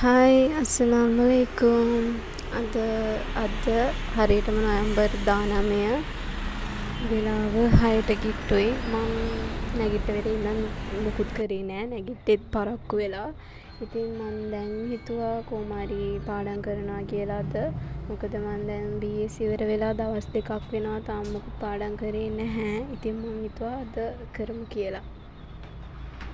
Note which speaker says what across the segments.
Speaker 1: Hi අස්සලාමුවලයිකුම්. අද හරියටම නොවැම්බර් 19 වෙලාව 6ට කිට්ටුයි. මං නැගිට වෙලා ඉඳන් මුකුත් කරේ නෑ. නැගිට්ටෙත් පරක්කු වෙලා. ඉතින් මං දැන් හිතුවා කොහොම හරි පාඩම් කරනවා කියලා අද. මොකද මං දැන් BS ඉවර වෙලා දවස් 2ක් වෙනවා තාම මුකුත් පාඩම් කරේ නැහැ. ඉතින් මං හිතුවා අද කරමු කියලා.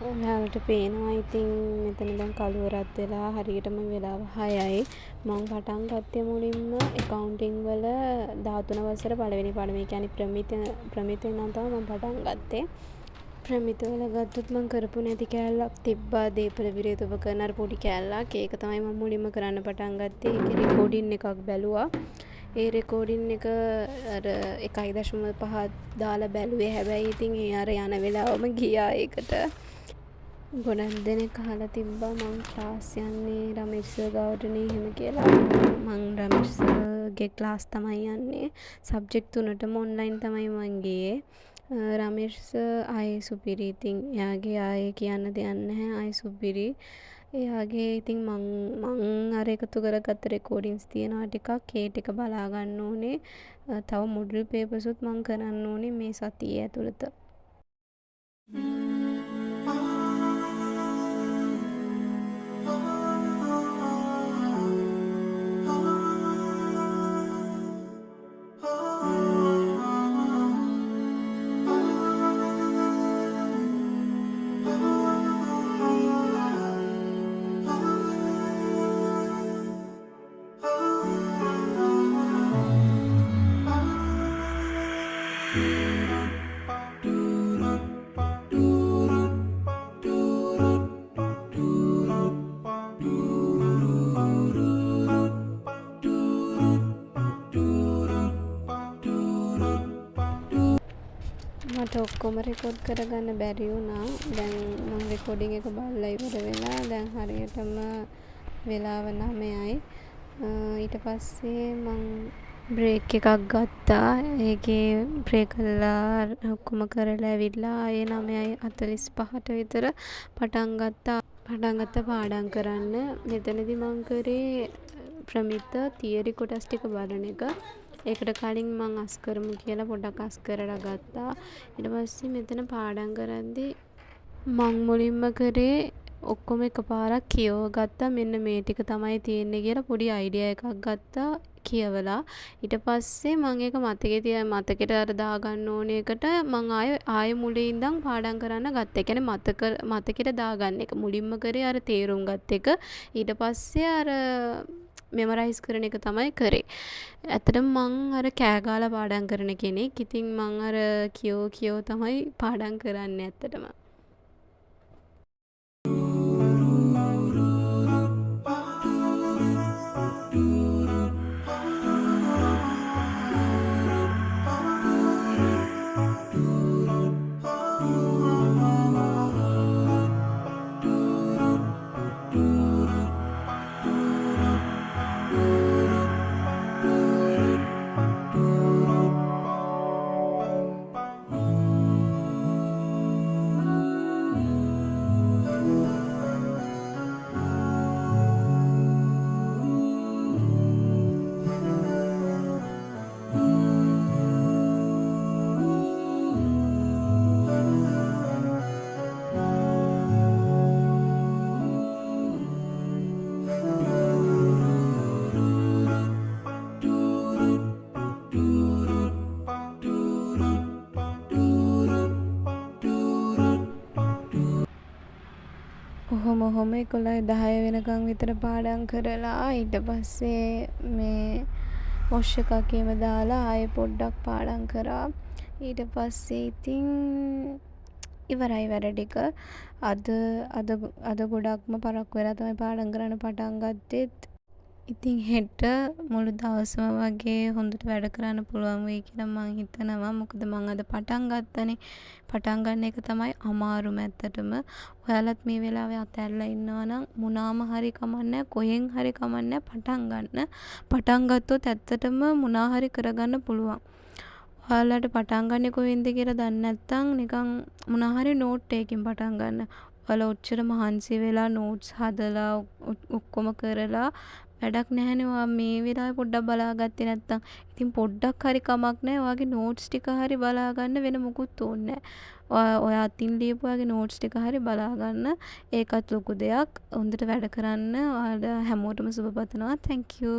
Speaker 1: ඔයාලට පේනවා ඉතින් මෙතන දැන් කළුවරත් වෙලා හරියටම වෙලාව 6යි. මං පටන් ගත්තේ මුලින්ම එකවුන්ටිං වල 13 වසර පළවෙනි පාඩම. ඒ කියන්නේ ප්‍රමිතියෙන් නම් තමයි මං පටන් ගත්තේ. ප්‍රමිත වල ගත්තොත් මං කරපු නැති කෑල්ලක් තිබ්බා. දීපල විරේත උපකරණ අර පොඩි කෑල්ලක්. ඒක තමයි මං මුලින්ම කරන්න පටන් ගත්තේ. ඒකේ රෙකෝඩින් එකක් බැලුවා. ඒ රෙකෝඩින් එක අර 1.5 දාලා බැලුවේ. හැබැයි ඉතින් ඒ අර යන වෙලාවම ගියා ඒකට. ගොඩක් දෙනෙක් අහලා තිබ්බා මං ක්ලාස් යන්නේ රමේෂ් සර් ගාවටනේ එහෙම කියලා. මං රමේෂ් සර්ගේ ක්ලාස් තමයි යන්නේ. සබ්ජෙක්ට් 3ටම ඔන්ලයින් තමයි මං ගියේ. රමේෂ් සර් ආයේ සුපිරි. ඉතින් එයාගේ ආයේ කියන්න දෙයක් නැහැ. ආයේ සුපිරි. එයාගේ ඉතින් මං අර එකතු කරගත්ත රෙකෝඩින්ස් තියෙනවා ටිකක්. ඒ ටික බලා ගන්න ඕනේ. තව මොඩල් පේපර්ස් උත් මං කරන්න ඕනේ මේ සතියේ ඇතුළත. මට ඔක්කොම රෙකෝඩ් කරගන්න බැරි වුණා. දැන් මම රෙකෝඩින් එක බලලා ඉවර වෙලා දැන් හරියටම වෙලාව 9යි. ඊට පස්සේ මං බ්‍රේක් එකක් ගත්තා. ඒකේ බ්‍රේක් කරලා ඔක්කොම කරලා ඇවිල්ලා ආයේ 9:45ට විතර පටන් ගත්තා පාඩම් කරන්න. මෙතනදී මං කරේ ප්‍රමිත තියරි කොටස් ටික බලන එක. ඒකට කලින් මං අස් කරමු කියලා පොඩ්ඩක් අස් කරලා ගත්තා. ඊට පස්සේ මෙතන පාඩම් කරද්දී මං මුලින්ම කරේ ඔක්කොම එකපාරක් කියව ගත්තා. මෙන්න මේ ටික තමයි තියෙන්නේ කියලා පොඩි අයිඩියා එකක් ගත්තා කියවලා. ඊට පස්සේ මං ඒක මතකෙට අර දාගන්න ඕන එකට මං ආයෙ මුලින් ඉඳන් පාඩම් කරන්න ගත්තා. ඒ කියන්නේ මතකෙට දාගන්න එක. මුලින්ම කරේ අර තේරුම් ගත් එක. ඊට පස්සේ අර මෙමරයිස් කරන එක තමයි කරේ. ඇත්තටම මං අර කෑ ගාලා පාඩම් කරන කෙනෙක්. ඉතින් මං අර කියෝ තමයි පාඩම් කරන්නේ ඇත්තටම. ඔහොම 11:10 වෙනකන් විතර පාඩම් කරලා ඊට පස්සේ මේ වොෂ් එකක් එහෙම දාලා ආයෙ පොඩ්ඩක් පාඩම් කරා. ඊට පස්සේ ඉතින් ඉවරයි වැඩ ටික. අද ගොඩක්ම පරක්කු වෙලා තමයි පාඩම් කරන්න පටන් ගත්තෙත්. ඉතින් හෙට මුළු දවසම වගේ හොඳට වැඩ කරන්න පුළුවන් වෙයි කියලා මං හිතනවා. මොකද මං අද පටන් ගත්තනේ. පටන් ගන්න එක තමයි අමාරුම ඇත්තටම. ඔයාලත් මේ වෙලාවේ අතැරලා ඉන්නවා නම් මොනාම හරි කමන්නේ කොහෙන් හරි කමන්නේ පටන් ගන්න. පටන් ගත්තොත් ඇත්තටම මොනා හරි කරගන්න පුළුවන්. ඔයාලට පටන් ගන්නේ කොහෙන්ද කියලා දන්නේ නැත්නම් නිකන් මොනා හරි නෝට් එකකින් පටන් ගන්න. ඔයාලා ඔච්චර මහන්සි වෙලා නෝට්ස් හදලා ඔක්කොම කරලා වැඩක් නැහැනේ ඔයා මේ වෙලාවේ පොඩ්ඩක් බලාගත්තේ නැත්තම්. ඉතින් පොඩ්ඩක් හරි කමක් නැහැ. ඔයාගේ නෝට්ස් ටික හරි බලා ගන්න වෙන මොකුත් ඕනේ නැහැ. ඔයා අතින් ලියපු ඔයාගේ නෝට්ස් ටික හරි බලා ගන්න. ඒකත් ලොකු දෙයක්. හොඳට වැඩ කරන්න. ඔයාලා හැමෝටම සුබ පතනවා. thank you.